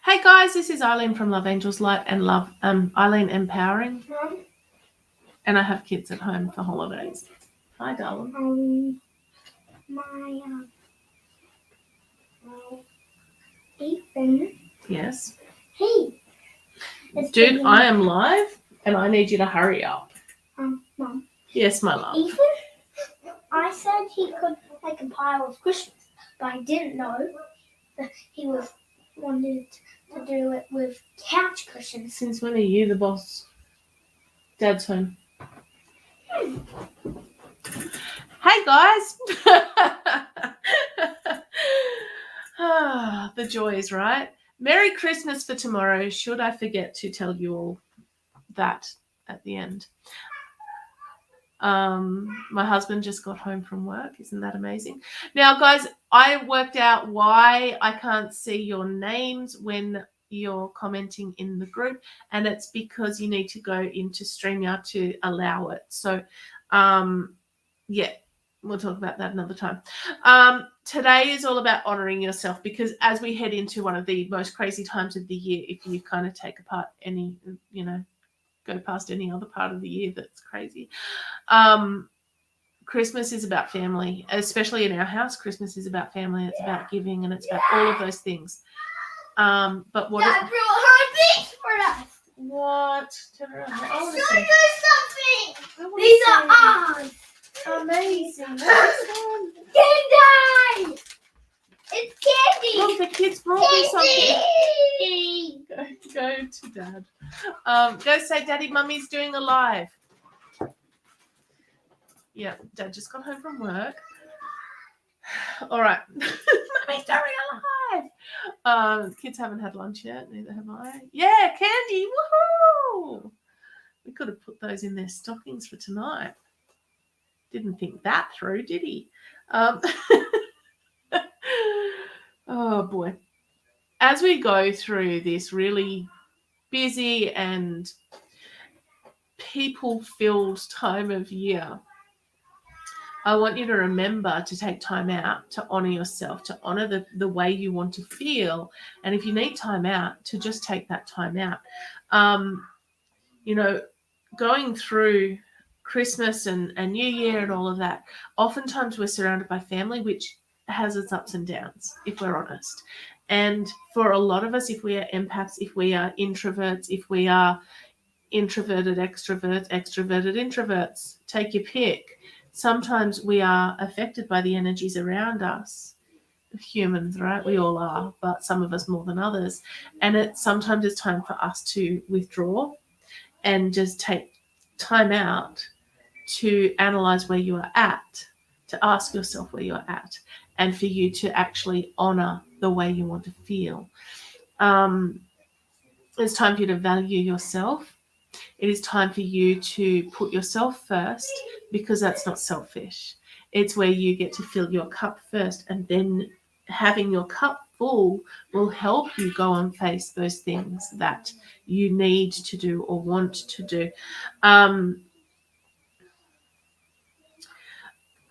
Hey guys, this is Eileen from Love Angels Light and Love Eileen Empowering. Mom, And I have kids at home for holidays. Hi, darling. Ethan. Yes. Hey. Dude, I am live and I need you to hurry up. Mom. Yes, my love. Ethan, I said he could make a pile of Christmas, but I didn't know that he wanted to do it with couch cushions. Since when are you the boss? Dad's home. Hey guys. The joys, right? Merry Christmas for tomorrow. Should I forget to tell you all that at the end? My husband just got home from work. Isn't that amazing? Now, guys, I worked out why I can't see your names when you're commenting in the group, and it's because you need to go into StreamYard to allow it. So, yeah, we'll talk about that another time. Today is all about honoring yourself, because as we head into one of the most crazy times of the year, if you kind of take apart any, go past any other part of the year that's crazy, Christmas is about family, especially in our house. Christmas is about family. It's about giving, and it's about all of those things. But what? Dad brought her things for us. What? Turn around. I want to Show see. you something. These are ours. Amazing. Candy. It's candy. Look, the kids brought me something. Candy. Go to Dad. Go say, Daddy, Mummy's doing a live. Yeah, Dad just got home from work. All right. Mummy's doing a live. Kids haven't had lunch yet. Neither have I. Yeah, candy. Woohoo! We could have put those in their stockings for tonight. Didn't think that through, did he? Oh, boy. As we go through this really busy and people-filled time of year, I want you to remember to take time out to honor yourself, to honor the way you want to feel. And if you need time out, to just take that time out. Going through Christmas and New Year and all of that, oftentimes we're surrounded by family, which has its ups and downs, if we're honest. And for a lot of us, if we are empaths, if we are introverts, if we are introverted extroverts, extroverted introverts, take your pick. Sometimes we are affected by the energies around us. Humans, right? We all are, but some of us more than others. And sometimes it's time for us to withdraw and just take time out to analyze where you are at, to ask yourself where you're at, and for you to actually honor the way you want to feel. It's time for you to value yourself. It is time for you to put yourself first, because that's not selfish. It's where you get to fill your cup first, and then having your cup full will help you go and face those things that you need to do or want to do.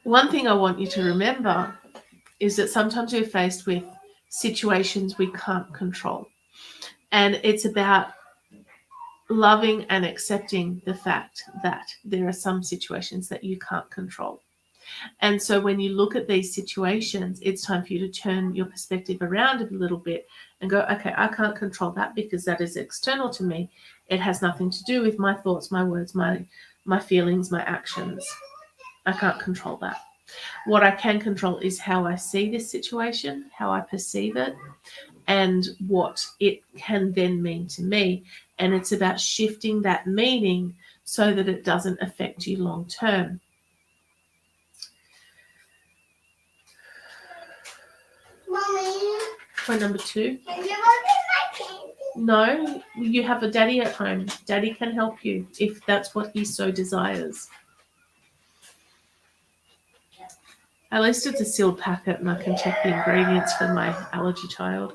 One thing I want you to remember is that sometimes we're faced with situations we can't control. And it's about loving and accepting the fact that there are some situations that you can't control. And so when you look at these situations, it's time for you to turn your perspective around a little bit and go, okay, I can't control that because that is external to me. It has nothing to do with my thoughts, my words, my feelings, my actions. I can't control that. What I can control is how I see this situation, how I perceive it, and what it can then mean to me. And it's about shifting that meaning so that it doesn't affect you long term. Mommy. Point number 2. Can you look at my candy? No, you have a daddy at home. Daddy can help you if that's what he so desires. At least it's a sealed packet and I can check the ingredients for my allergy child.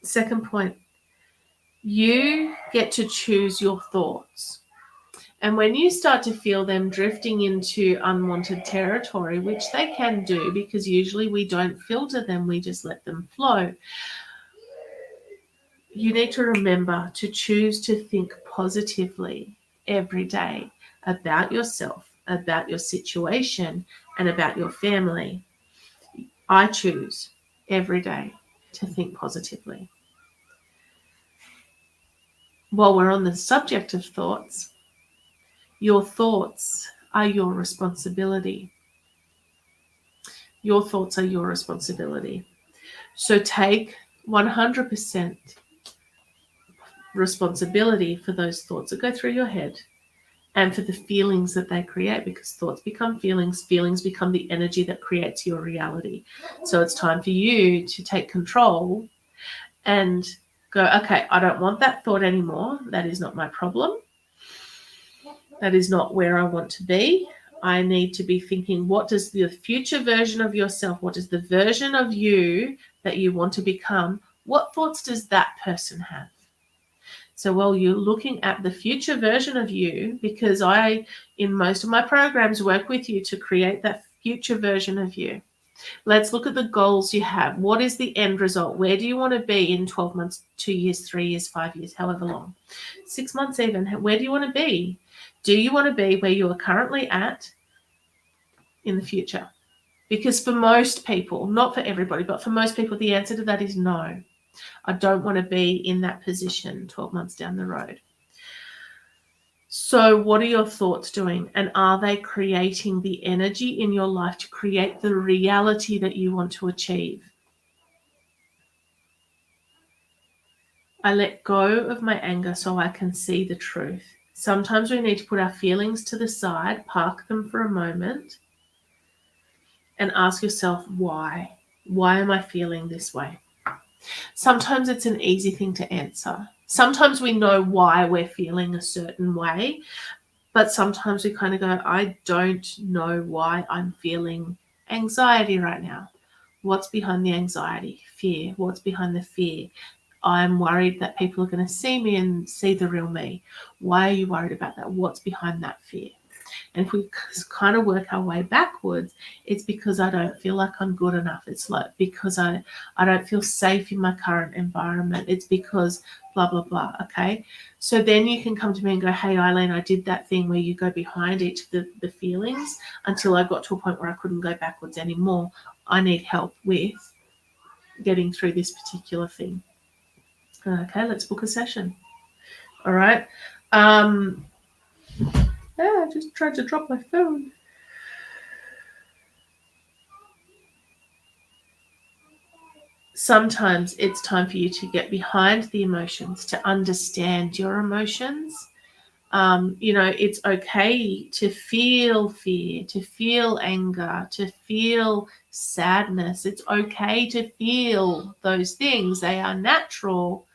Second point, you get to choose your thoughts. And when you start to feel them drifting into unwanted territory, which they can do because usually we don't filter them, we just let them flow. you need to remember to choose to think positively every day about yourself, about your situation, and about your family. I choose every day to think positively. While we're on the subject of thoughts, your thoughts are your responsibility. Your thoughts are your responsibility. So take 100% responsibility for those thoughts that go through your head and for the feelings that they create, because thoughts become feelings, feelings become the energy that creates your reality. So it's time for you to take control and go, okay, I don't want that thought anymore. That is not my problem. That is not where I want to be. I need to be thinking, what does the future version of yourself, what is the version of you that you want to become? What thoughts does that person have? So while you're looking at the future version of you, because I, in most of my programs, work with you to create that future version of you. Let's look at the goals you have. What is the end result? Where do you want to be in 12 months, 2 years, 3 years, 5 years, however long? 6 months even. Where do you want to be? Do you want to be where you are currently at in the future? Because for most people, not for everybody, but for most people, the answer to that is no. I don't want to be in that position 12 months down the road. So what are your thoughts doing? And are they creating the energy in your life to create the reality that you want to achieve? I let go of my anger so I can see the truth. Sometimes we need to put our feelings to the side, park them for a moment, and ask yourself, why? Why am I feeling this way? Sometimes it's an easy thing to answer. Sometimes we know why we're feeling a certain way, but sometimes we kind of go, I don't know why I'm feeling anxiety right now. What's behind the anxiety? Fear. What's behind the fear? I'm worried that people are going to see me and see the real me. Why are you worried about that? What's behind that fear? And if we kind of work our way backwards, it's because I don't feel like I'm good enough. It's like because I don't feel safe in my current environment. It's because blah, blah, blah. Okay. So then you can come to me and go, hey, Eileen, I did that thing where you go behind each of the feelings until I got to a point where I couldn't go backwards anymore. I need help with getting through this particular thing. Okay, let's book a session. All right. I just tried to drop my phone. Sometimes it's time for you to get behind the emotions, to understand your emotions. It's okay to feel fear, to feel anger, to feel sadness. It's okay to feel those things. They are natural.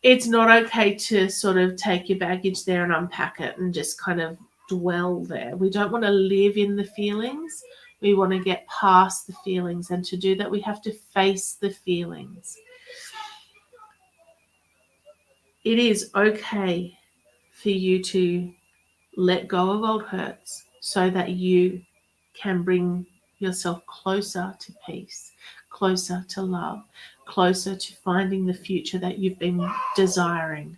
It's not okay to sort of take your baggage there and unpack it and just kind of dwell there. We don't want to live in the feelings. We want to get past the feelings. And to do that, we have to face the feelings. It is okay for you to let go of old hurts so that you can bring yourself closer to peace, closer to love, closer to finding the future that you've been desiring.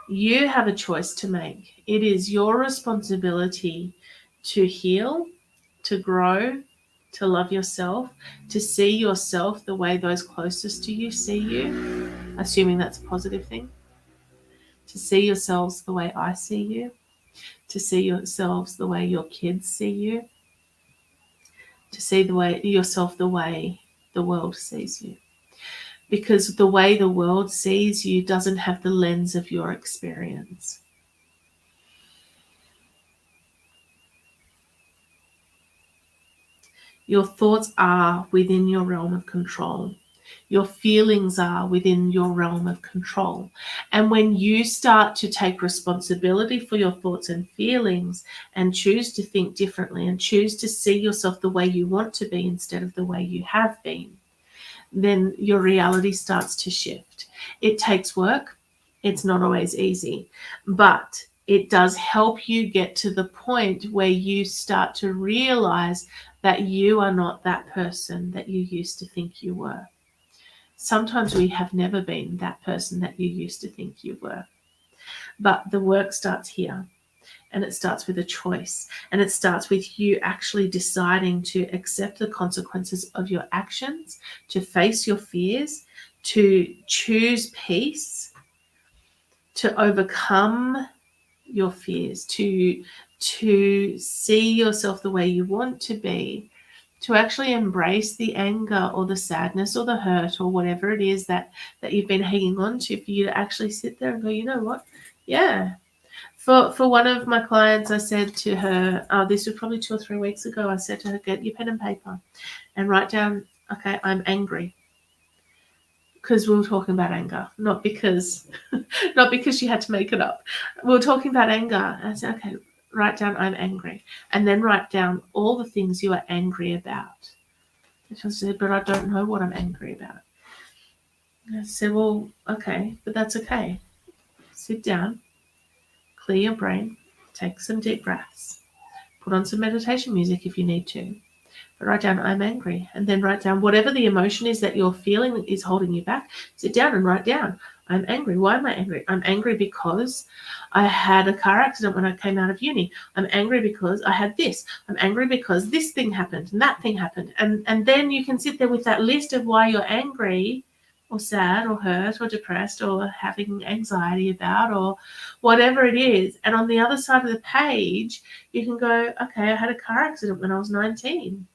You have a choice to make. It is your responsibility to heal, to grow, to love yourself, to see yourself the way those closest to you see you, assuming that's a positive thing, to see yourselves the way I see you, to see yourselves the way your kids see you, to see yourself the way the world sees you. Because the way the world sees you doesn't have the lens of your experience. Your thoughts are within your realm of control. Your feelings are within your realm of control. And when you start to take responsibility for your thoughts and feelings and choose to think differently and choose to see yourself the way you want to be instead of the way you have been, then your reality starts to shift. It takes work. It's not always easy, but it does help you get to the point where you start to realize that you are not that person that you used to think you were. Sometimes we have never been that person that you used to think you were. But the work starts here. And it starts with a choice. And it starts with you actually deciding to accept the consequences of your actions, to face your fears, to choose peace, to overcome your fears, to see yourself the way you want to be, to actually embrace the anger or the sadness or the hurt or whatever it is that you've been hanging on to, for you to actually sit there and go, you know what? Yeah. For one of my clients, I said to her, this was probably 2 or 3 weeks ago, I said to her, get your pen and paper and write down, okay, I'm angry. Because we were talking about anger, not because she had to make it up. We were talking about anger. I said, okay, write down I'm angry. And then write down all the things you are angry about. And she said, but I don't know what I'm angry about. And I said, well, okay, but that's okay. Sit down, clear your brain, take some deep breaths, put on some meditation music if you need to. But write down I'm angry, and then write down whatever the emotion is that you're feeling that is holding you back. Sit down and write down I'm angry. Why am I angry? I'm angry because I had a car accident when I came out of uni. I'm angry because I had this. I'm angry because this thing happened and that thing happened. And then you can sit there with that list of why you're angry or sad or hurt or depressed or having anxiety about or whatever it is. And on the other side of the page, you can go, okay, I had a car accident when I was 19.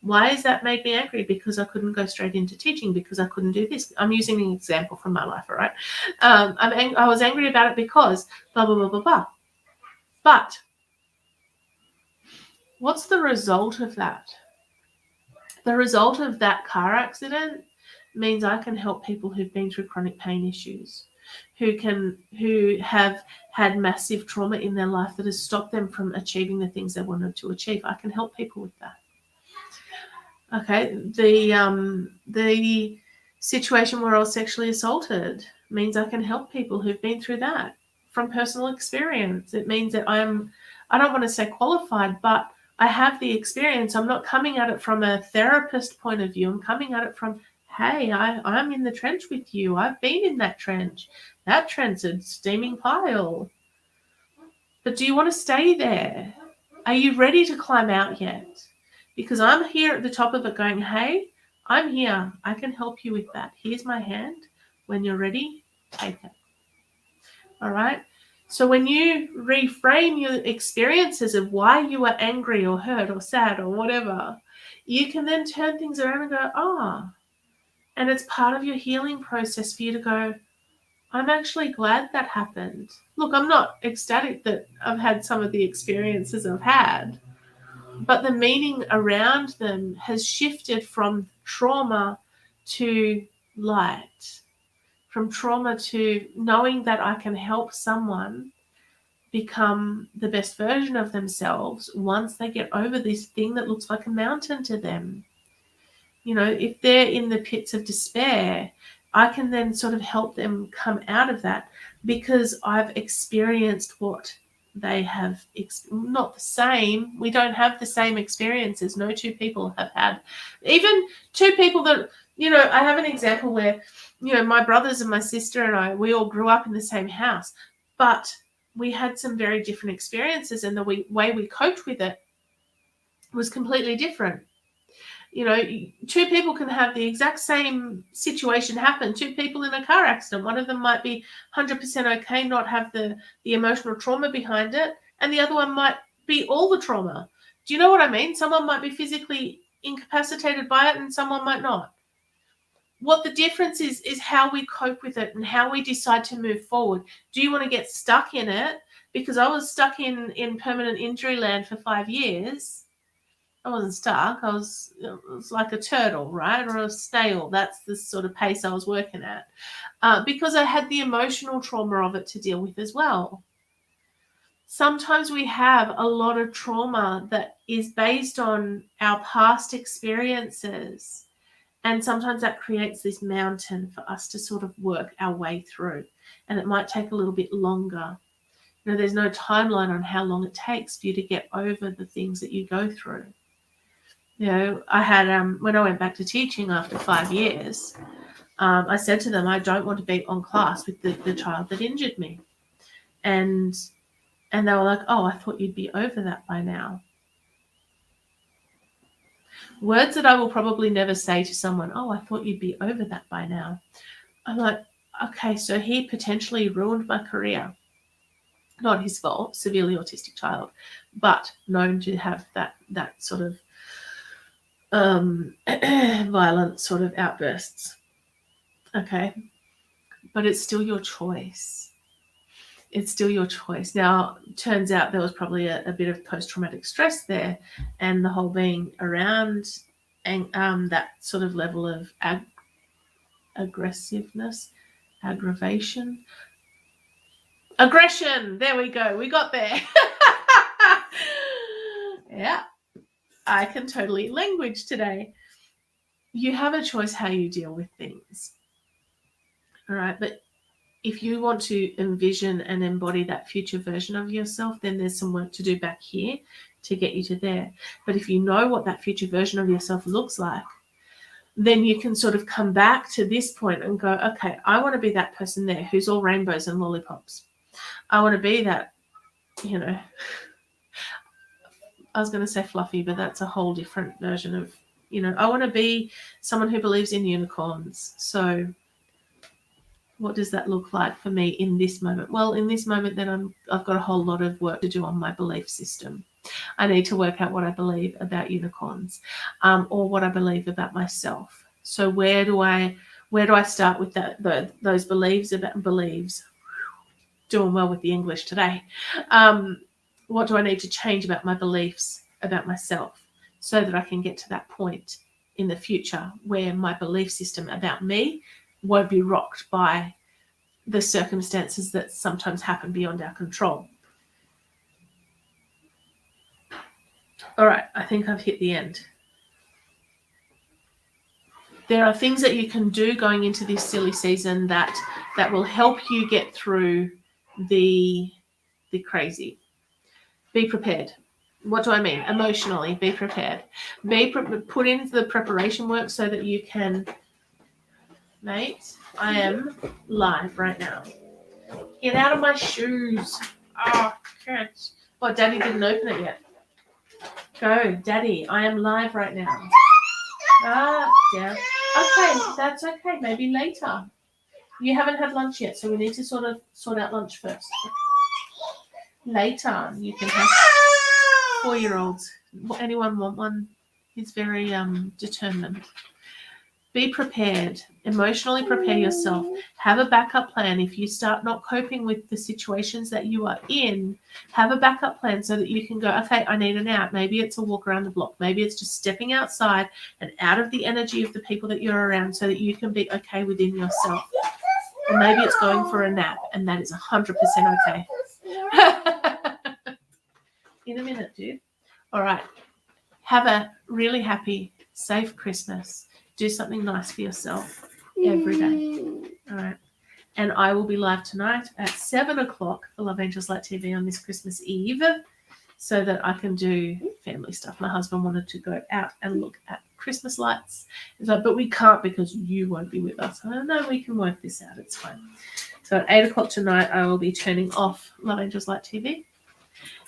Why has that made me angry? Because I couldn't go straight into teaching, because I couldn't do this. I'm using an example from my life, all right? I was angry about it because blah, blah, blah, blah, blah. But what's the result of that? The result of that car accident means I can help people who've been through chronic pain issues, who have had massive trauma in their life that has stopped them from achieving the things they wanted to achieve. I can help people with that. Okay, the situation where I was sexually assaulted means I can help people who've been through that from personal experience. It means that I don't want to say qualified, but I have the experience. I'm not coming at it from a therapist point of view. I'm coming at it from, hey, I'm in the trench with you. I've been in that trench. That trench is a steaming pile. But do you want to stay there? Are you ready to climb out yet? Because I'm here at the top of it going, hey, I'm here. I can help you with that. Here's my hand. When you're ready, take it. All right? So when you reframe your experiences of why you were angry or hurt or sad or whatever, you can then turn things around and go, and it's part of your healing process for you to go, I'm actually glad that happened. Look, I'm not ecstatic that I've had some of the experiences I've had, but the meaning around them has shifted from trauma to light, from trauma to knowing that I can help someone become the best version of themselves once they get over this thing that looks like a mountain to them. You know, if they're in the pits of despair, I can then sort of help them come out of that because I've experienced what they have, not the same. We don't have the same experiences. No two people have had, even two people that, I have an example where, my brothers and my sister and I, we all grew up in the same house, but we had some very different experiences, and the way we coped with it was completely different. Two people can have the exact same situation happen. Two people in a car accident. One of them might be 100% okay, not have the emotional trauma behind it, and the other one might be all the trauma. Do you know what I mean? Someone might be physically incapacitated by it and someone might not. What the difference is how we cope with it and how we decide to move forward. Do you want to get stuck in it? Because I was stuck in permanent injury land for 5 years. I wasn't stuck. It was like a turtle, right? Or a snail. That's the sort of pace I was working at. Because I had the emotional trauma of it to deal with as well. Sometimes we have a lot of trauma that is based on our past experiences. And sometimes that creates this mountain for us to sort of work our way through. And it might take a little bit longer. You know, there's no timeline on how long it takes for you to get over the things that you go through. You know, I had when I went back to teaching after 5 years, I said to them, I don't want to be on class with the child that injured me. And they were like, oh, I thought you'd be over that by now. Words that I will probably never say to someone, oh, I thought you'd be over that by now. I'm like, okay, so he potentially ruined my career. Not his fault, severely autistic child, but known to have that sort of violent sort of outbursts. Okay, but it's still your choice. It's still your choice. Now, turns out there was probably a bit of post-traumatic stress there, and the whole being around and that sort of level of aggressiveness, aggravation, aggression. There we go. We got there. Yeah, I can totally language today. You have a choice how you deal with things. All right, but if you want to envision and embody that future version of yourself, then there's some work to do back here to get you to there. But if you know what that future version of yourself looks like, then you can sort of come back to this point and go, okay, I want to be that person there who's all rainbows and lollipops. I want to be that, you know, I was going to say fluffy, but that's a whole different version of, you know, I want to be someone who believes in unicorns. So what does that look like for me in this moment? Well, in this moment, then I've got a whole lot of work to do on my belief system. I need to work out what I believe about unicorns, or what I believe about myself. So where do I start with those beliefs about beliefs? Doing well with the English today. What do I need to change about my beliefs about myself so that I can get to that point in the future where my belief system about me won't be rocked by the circumstances that sometimes happen beyond our control. All right, I think I've hit the end. There are things that you can do going into this silly season that will help you get through the crazy. Be prepared. What do I mean? Emotionally, be prepared. Put in the preparation work so that you can, mate, I am live right now. Get out of my shoes. Oh, catch. Oh, Daddy didn't open it yet. Go, Daddy, I am live right now. Ah, yeah. Okay, that's okay. Maybe later. You haven't had lunch yet, so we need to sort out lunch first. Later, you can have 4-year-olds. Anyone want one? He's very determined. Be prepared. Emotionally prepare yourself. Have a backup plan. If you start not coping with the situations that you are in, have a backup plan so that you can go, okay, I need an out. Maybe it's a walk around the block. Maybe it's just stepping outside and out of the energy of the people that you're around so that you can be okay within yourself. Or maybe it's going for a nap, and that is 100% okay. In a minute, dude. All right. Have a really happy, safe Christmas. Do something nice for yourself every day. All right. And I will be live tonight at 7 o'clock for Love Angels Light TV on this Christmas Eve so that I can do family stuff. My husband wanted to go out and look at Christmas lights. But we can't because you won't be with us. I don't know, we can work this out. It's fine. So at 8 o'clock tonight, I will be turning off Love Angels Light TV.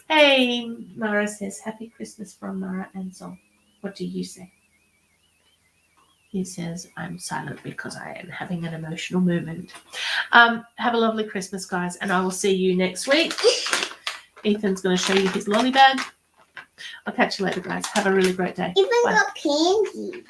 Hey, Mara says, Happy Christmas from Mara and Sol. What do you say? He says, I'm silent because I am having an emotional moment. Have a lovely Christmas, guys, and I will see you next week. Ethan's going to show you his lolly bag. I'll catch you later, guys. Have a really great day. Even got candy.